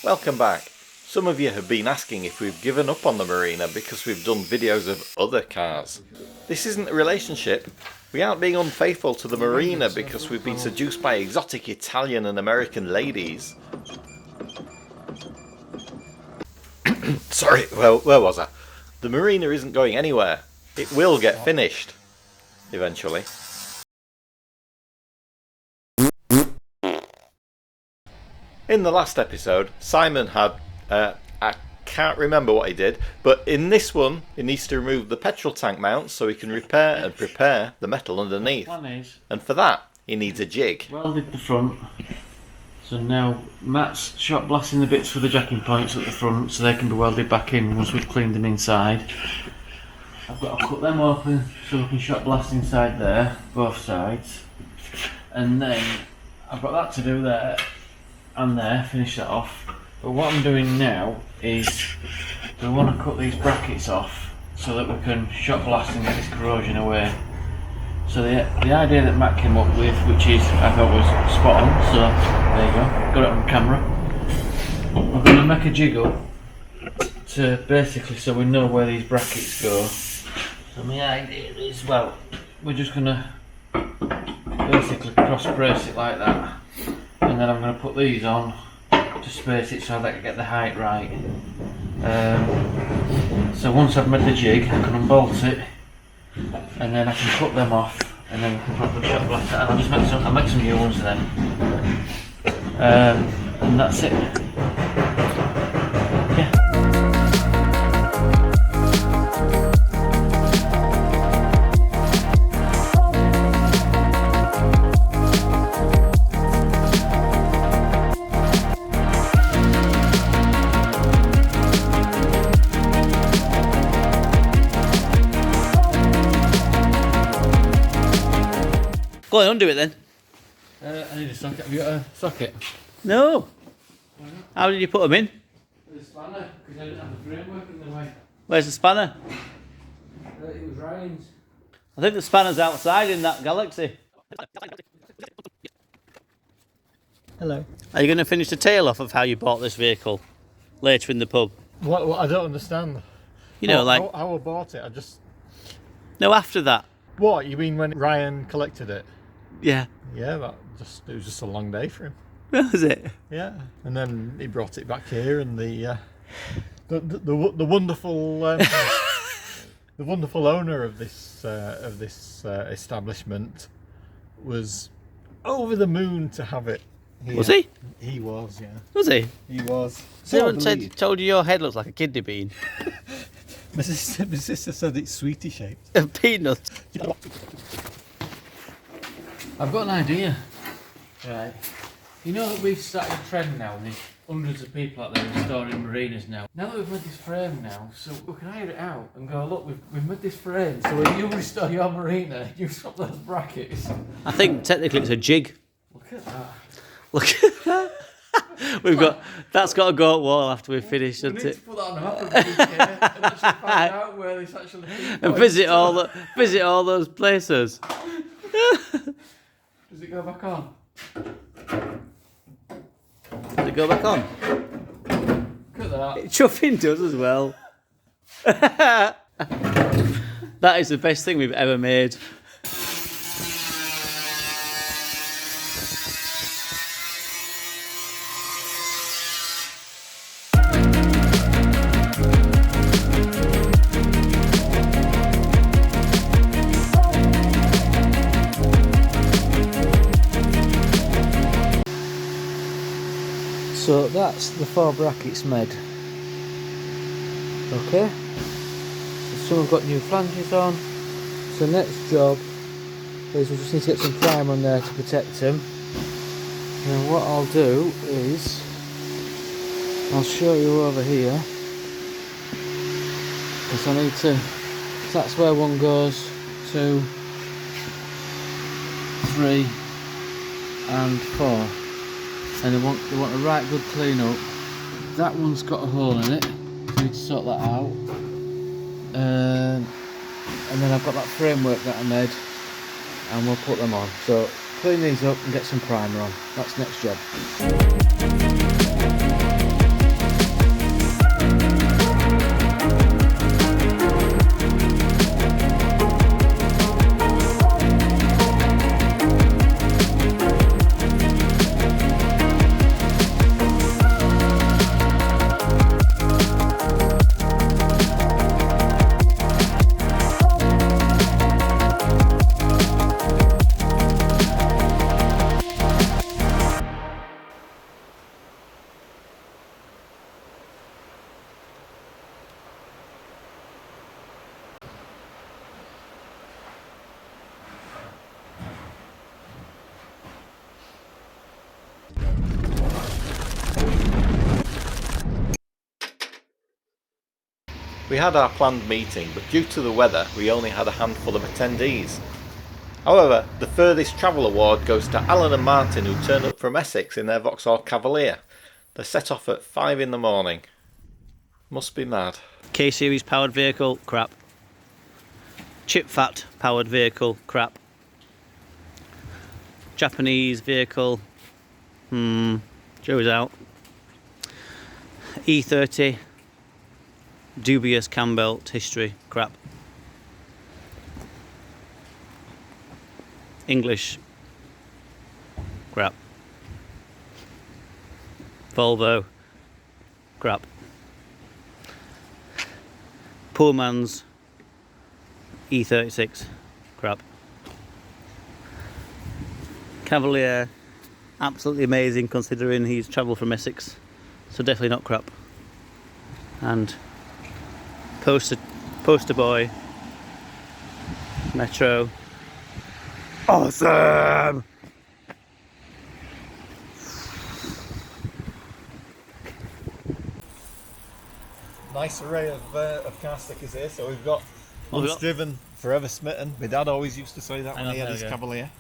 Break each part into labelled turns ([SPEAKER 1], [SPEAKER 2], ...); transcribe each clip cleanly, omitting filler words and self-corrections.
[SPEAKER 1] Welcome back. Some of you have been asking if we've given up on the Marina because we've done videos of other cars. This isn't a relationship. We aren't being unfaithful to the Marina because we've been seduced by exotic Italian and American ladies. Sorry, where was I? The Marina isn't going anywhere. It will get finished. Eventually. In the last episode, Simon had, I can't remember what he did, but in this one, he needs to remove the petrol tank mount so he can repair and prepare the metal underneath. And for that, he needs a jig.
[SPEAKER 2] Welded the front, so now Matt's shot blasting the bits for the jacking points at the front so they can be welded back in once we've cleaned them inside. I've got to cut them open so we can shot blast inside there, both sides. And then I've got that to do there and there, finish that off. But what I'm doing now is we want to cut these brackets off so that we can shot blast and get this corrosion away. So the idea that Matt came up with, which is I thought was spot on, so there you go, got it on camera. We're going to make a jig up to basically so we know where these brackets go. So my idea is, well, we're just going to basically cross brace it like that, and then I'm going to put these on to space it so that I can get the height right. So once I've made the jig, I can unbolt it, and then I can cut them off, and then we can properly shot blast it. And I'll make some new ones then, and that's it. Yeah.
[SPEAKER 3] Go on, undo it then.
[SPEAKER 2] I need a socket. Have you got a socket?
[SPEAKER 3] No. How did you put them in?
[SPEAKER 2] With a spanner, because I didn't have the framework in the way.
[SPEAKER 3] Where's the spanner?
[SPEAKER 2] It was Ryan's.
[SPEAKER 3] I think the spanner's outside in that Galaxy.
[SPEAKER 4] Hello.
[SPEAKER 3] Are you going to finish the tail off of how you bought this vehicle later in the pub?
[SPEAKER 4] What I don't understand.
[SPEAKER 3] You know, like...
[SPEAKER 4] How I bought it, I just...
[SPEAKER 3] No, after that.
[SPEAKER 4] What, you mean when Ryan collected it?
[SPEAKER 3] Yeah.
[SPEAKER 4] Yeah, it was just a long day for him.
[SPEAKER 3] Was it?
[SPEAKER 4] Yeah. And then he brought it back here, and the wonderful the wonderful owner of this establishment was over the moon to have it here.
[SPEAKER 3] Was he?
[SPEAKER 4] He was, yeah.
[SPEAKER 3] Was he?
[SPEAKER 4] He was.
[SPEAKER 3] Someone told you your head looks like a kidney bean.
[SPEAKER 4] My sister said it's sweetie shaped.
[SPEAKER 3] A peanut.
[SPEAKER 2] I've got an idea. Right. You know that we've started a trend now, and there's hundreds of people out there restoring marinas now. Now that we've made this frame now, so we can hire it out and go, look, we've made this frame, so when you restore your marina, you swap those brackets.
[SPEAKER 3] I think technically it's a jig.
[SPEAKER 2] Look at that.
[SPEAKER 3] Look at that. That's got to go up wall after we've finished,
[SPEAKER 2] We
[SPEAKER 3] doesn't
[SPEAKER 2] need
[SPEAKER 3] it?
[SPEAKER 2] to put that on the map of the UK and actually find out where this actually is.
[SPEAKER 3] And visit all those places.
[SPEAKER 2] Does it go back on?
[SPEAKER 3] Does it go back on?
[SPEAKER 2] Look at that.
[SPEAKER 3] Chuffing does as well. That is the best thing we've ever made.
[SPEAKER 2] So that's the 4 brackets made. Okay. So some have got new flanges on. So next job is we just need to get some primer on there to protect them. And what I'll do is I'll show you over here. Because I need to. So that's where 1 goes, 2, 3, and 4. And they want a right good clean up. That one's got a hole in it, so we need to sort that out. And then I've got that framework that I made, and we'll put them on. So clean these up and get some primer on. That's next job.
[SPEAKER 1] We had our planned meeting, but due to the weather we only had a handful of attendees. However, the furthest travel award goes to Alan and Martin, who turned up from Essex in their Vauxhall Cavalier. They set off at 5 in the morning. Must be mad.
[SPEAKER 3] K-Series powered vehicle, crap. Chip fat powered vehicle, crap. Japanese vehicle, Joe's out. E30, dubious cam belt history, crap. English, crap. Volvo, crap. Poor man's E36, crap. Cavalier, absolutely amazing considering he's travelled from Essex, so definitely not crap. And poster boy, Metro, awesome!
[SPEAKER 4] Nice array of car stickers here. So we've got
[SPEAKER 3] What have we
[SPEAKER 4] once
[SPEAKER 3] got?
[SPEAKER 4] driven, forever smitten. My dad always used to say that
[SPEAKER 3] Hang
[SPEAKER 4] when
[SPEAKER 3] on,
[SPEAKER 4] he had
[SPEAKER 3] there
[SPEAKER 4] his
[SPEAKER 3] we go.
[SPEAKER 4] Cavalier.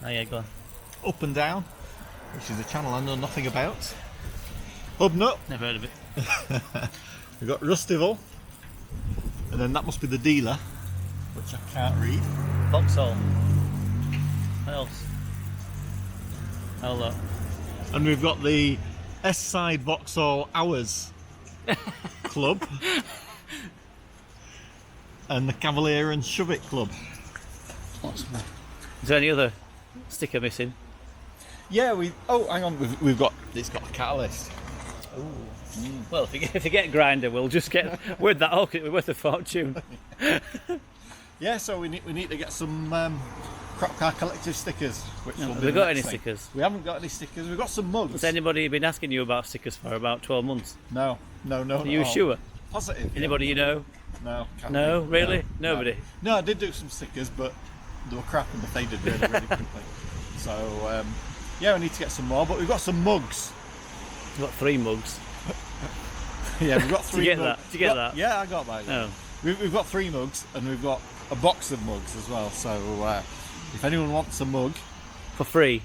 [SPEAKER 3] Oh yeah, go on.
[SPEAKER 4] Up and Down, which is a channel I know nothing about. Hub Nut,
[SPEAKER 3] Never heard of it.
[SPEAKER 4] we've got Rustival, and then that must be the dealer, which I can't read.
[SPEAKER 3] Vauxhall. What else? Hold up.
[SPEAKER 4] And we've got the S-Side Vauxhall Hours Club, and the Cavalier and Shove It Club.
[SPEAKER 3] Is there any other sticker missing?
[SPEAKER 4] Yeah, hang on, we've got, it's got a catalyst.
[SPEAKER 3] Well, if you get Grinder, we'll just get with that hook. It'll be worth a fortune.
[SPEAKER 4] Yeah, so we need to get some Crop Car Collective stickers. Which will
[SPEAKER 3] Have
[SPEAKER 4] be
[SPEAKER 3] we
[SPEAKER 4] the
[SPEAKER 3] got
[SPEAKER 4] next
[SPEAKER 3] any
[SPEAKER 4] thing.
[SPEAKER 3] stickers?
[SPEAKER 4] We haven't got any stickers. We've got some mugs.
[SPEAKER 3] Has anybody been asking you about stickers for about 12 months?
[SPEAKER 4] No.
[SPEAKER 3] Are you sure?
[SPEAKER 4] Positive.
[SPEAKER 3] Anybody you know?
[SPEAKER 4] No. Can't
[SPEAKER 3] No,
[SPEAKER 4] be.
[SPEAKER 3] really?
[SPEAKER 4] No.
[SPEAKER 3] Nobody?
[SPEAKER 4] No, I did do some stickers, but they were crap and they faded really, really quickly. So, yeah, we need to get some more, but we've got some mugs.
[SPEAKER 3] We've got 3 mugs.
[SPEAKER 4] Yeah, we've got 3
[SPEAKER 3] get
[SPEAKER 4] mugs.
[SPEAKER 3] that? Did you get that?
[SPEAKER 4] Yeah, I got that. Yeah.
[SPEAKER 3] Oh.
[SPEAKER 4] We've got 3 mugs, and we've got a box of mugs as well. So, if anyone wants a mug
[SPEAKER 3] For free.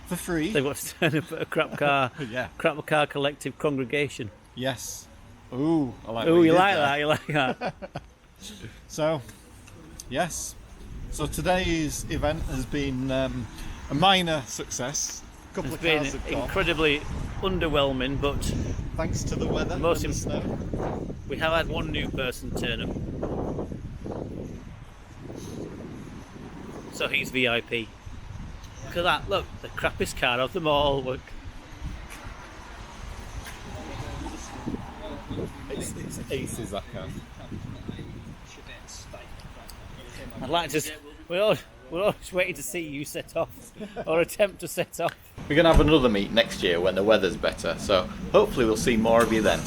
[SPEAKER 4] for free,
[SPEAKER 3] They've got to turn up at a crap car,
[SPEAKER 4] yeah,
[SPEAKER 3] crap car collective congregation.
[SPEAKER 4] yes. Ooh, I like.
[SPEAKER 3] Oh,
[SPEAKER 4] what
[SPEAKER 3] you
[SPEAKER 4] did
[SPEAKER 3] like
[SPEAKER 4] there.
[SPEAKER 3] that? You like that?
[SPEAKER 4] So, yes. So today's event has been a minor success. A couple
[SPEAKER 3] It's
[SPEAKER 4] of
[SPEAKER 3] been
[SPEAKER 4] cars have gone,
[SPEAKER 3] incredibly underwhelming, but
[SPEAKER 4] thanks to the weather
[SPEAKER 3] Most
[SPEAKER 4] and the snow.
[SPEAKER 3] we have had one new person turn up. So he's VIP. Look at that, look, the crappiest car of them all. Look.
[SPEAKER 4] It's aces, that car.
[SPEAKER 3] I'd like to. We're always waiting to see you set off or attempt to set off.
[SPEAKER 1] We're going to have another meet next year when the weather's better, so hopefully we'll see more of you then.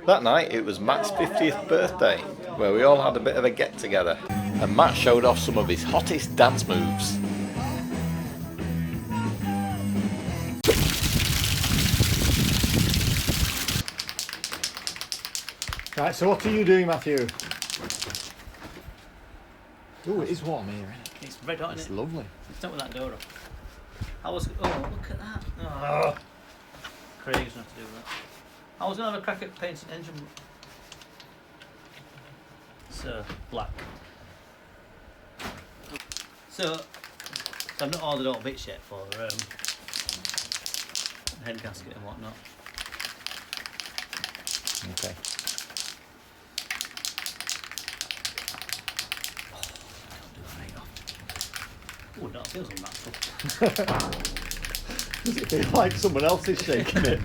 [SPEAKER 1] That night it was Matt's 50th birthday, where we all had a bit of a get together, and Matt showed off some of his hottest dance moves.
[SPEAKER 4] Right, so what are you doing, Matthew? Oh, it is warm here, isn't it?
[SPEAKER 3] It's red hot,
[SPEAKER 4] It's
[SPEAKER 3] isn't it?
[SPEAKER 4] lovely.
[SPEAKER 3] Start with that door up. I was. Oh, look at that. Oh. Craig's going to have to do that. I was going to have a crack at painting engine. So, black. So, I've not ordered all bits yet for head gasket and whatnot.
[SPEAKER 1] Okay.
[SPEAKER 3] Oh, that feels unnatural.
[SPEAKER 4] Does it feel like someone else is shaking it?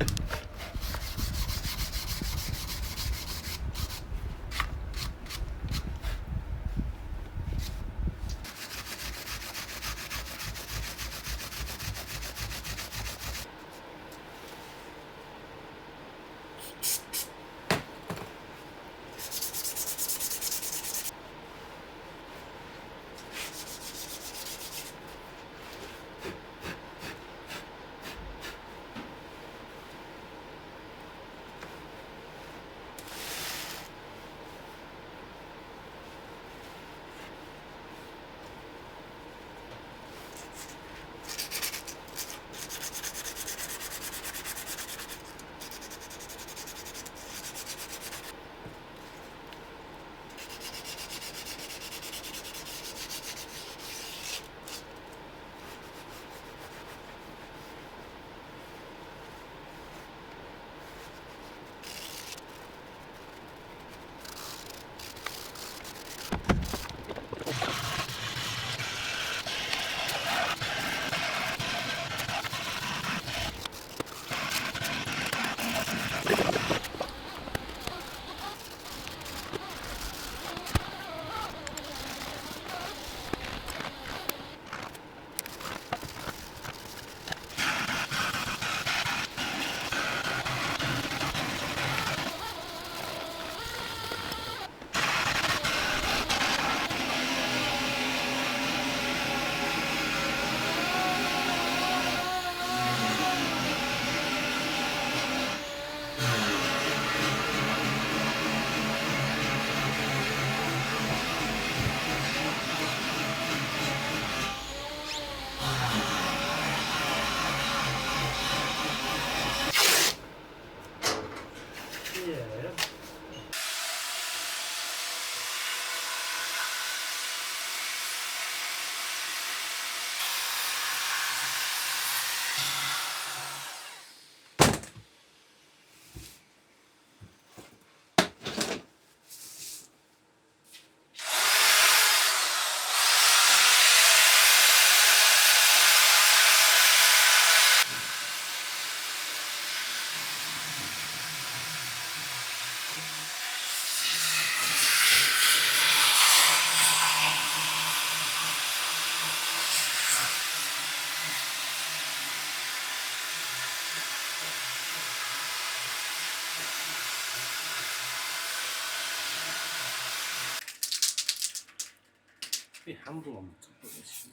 [SPEAKER 5] be a handle on the top of this.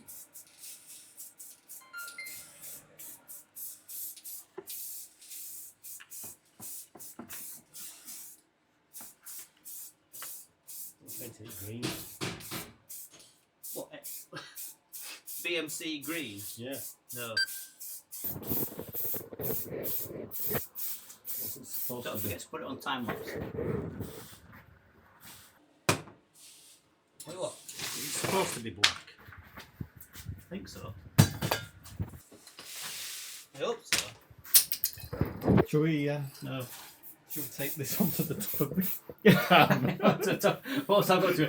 [SPEAKER 5] Painted it green.
[SPEAKER 3] What? BMC green?
[SPEAKER 5] Yeah.
[SPEAKER 3] No.
[SPEAKER 5] Supposed
[SPEAKER 3] Don't
[SPEAKER 5] to be.
[SPEAKER 3] forget to put it on time lapse. Wait, what?
[SPEAKER 5] It's supposed to be black.
[SPEAKER 3] I think so. I hope so.
[SPEAKER 4] Shall we?
[SPEAKER 3] No.
[SPEAKER 4] Shall we take this onto the top of me?
[SPEAKER 3] What's I got to?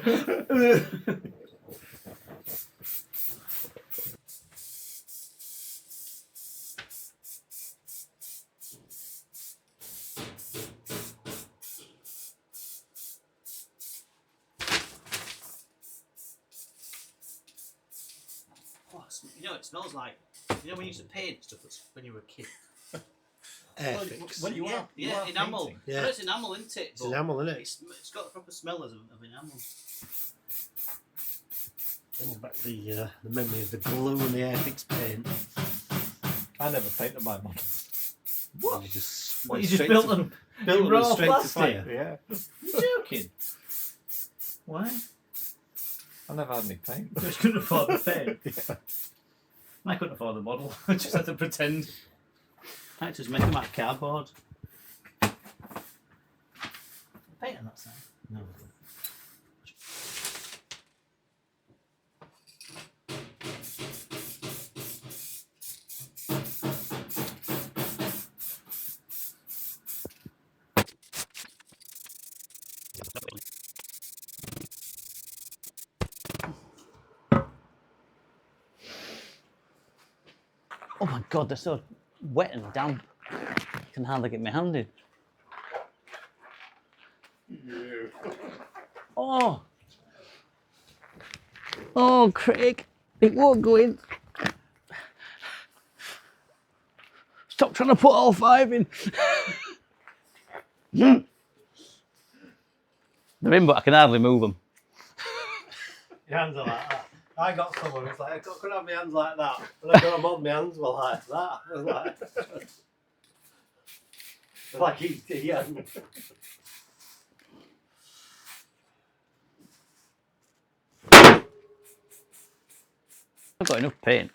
[SPEAKER 3] You know, it smells like, you know, when you used to paint stuff when you were a kid.
[SPEAKER 5] Airfix.
[SPEAKER 4] Well, you are
[SPEAKER 3] enamel.
[SPEAKER 4] painting.
[SPEAKER 5] Yeah.
[SPEAKER 3] I know it's enamel, isn't it?
[SPEAKER 5] It's enamel, isn't it?
[SPEAKER 3] It's got the proper smell of enamel.
[SPEAKER 5] Brings back the memory of the glue and the Airfix paint.
[SPEAKER 4] I never painted my models.
[SPEAKER 5] What? You just
[SPEAKER 3] What, you just built them?
[SPEAKER 5] built them
[SPEAKER 3] raw
[SPEAKER 5] straight to
[SPEAKER 3] plastic?
[SPEAKER 5] fire.
[SPEAKER 4] Yeah.
[SPEAKER 3] You're joking. Why?
[SPEAKER 4] I never had any paint.
[SPEAKER 3] You just couldn't afford the paint.
[SPEAKER 4] Yeah.
[SPEAKER 3] I couldn't afford the model. I just had to pretend. I had to just make them out of cardboard. Paint on that side? No. Oh my god, they're so wet and damp. I can hardly get my hand in. Oh! Oh, Craig, it won't go in. Stop trying to put all 5 in. They're in, but I can hardly move them.
[SPEAKER 5] Your hands are like that. I got someone who's like, I couldn't have my hands like that. And I got them on, my hands were like that. I was like E.T. Yeah.
[SPEAKER 3] I've got enough paint.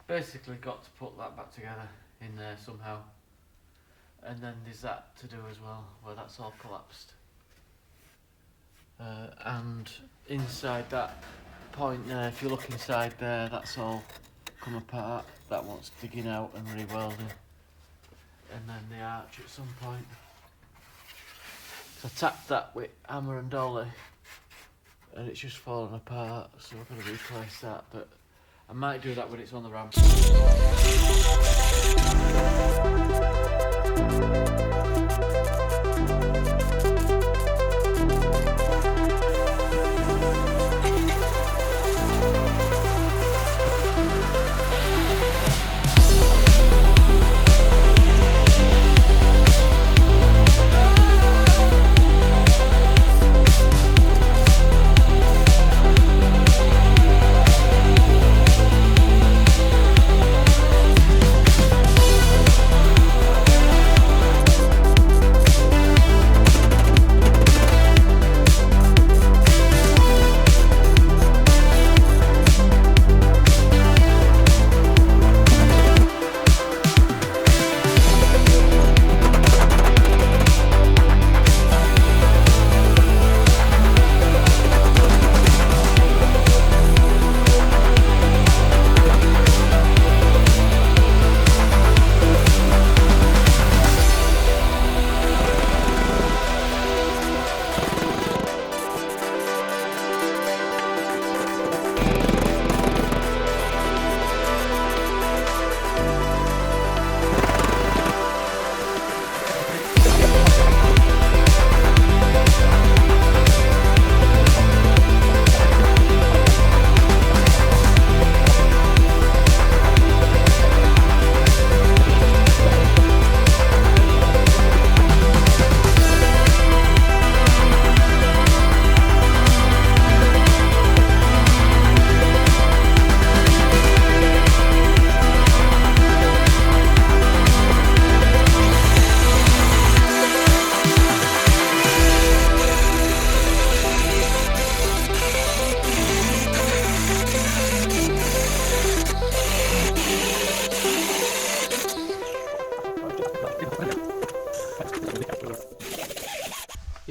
[SPEAKER 2] Basically got to put that back together in there somehow, and then there's that to do as well where that's all collapsed, and inside that point there, if you look inside there, that's all come apart. That one's digging out and re-welding, and then the arch at some point. So I tapped that with hammer and dolly and it's just fallen apart, so I've got to replace that, but I might do that when it's on the ramp.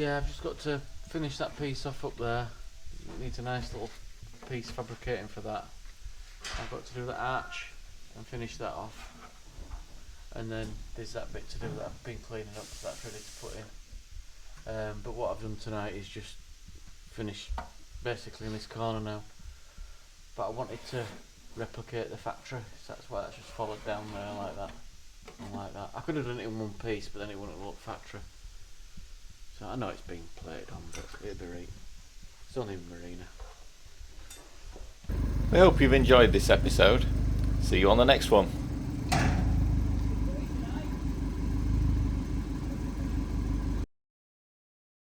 [SPEAKER 2] yeah, I've just got to finish that piece off up there. It needs a nice little piece fabricating for that. I've got to do the arch and finish that off. And then there's that bit to do that I've been cleaning up, so that's ready to put in. But what I've done tonight is just finish basically in this corner now. But I wanted to replicate the factory, so that's why that's just followed down there like that and like that. I could have done it in one piece, but then it wouldn't look factory. So I know it's being played on, but it'll be right. It's only Marina.
[SPEAKER 1] We hope you've enjoyed this episode. See you on the next one.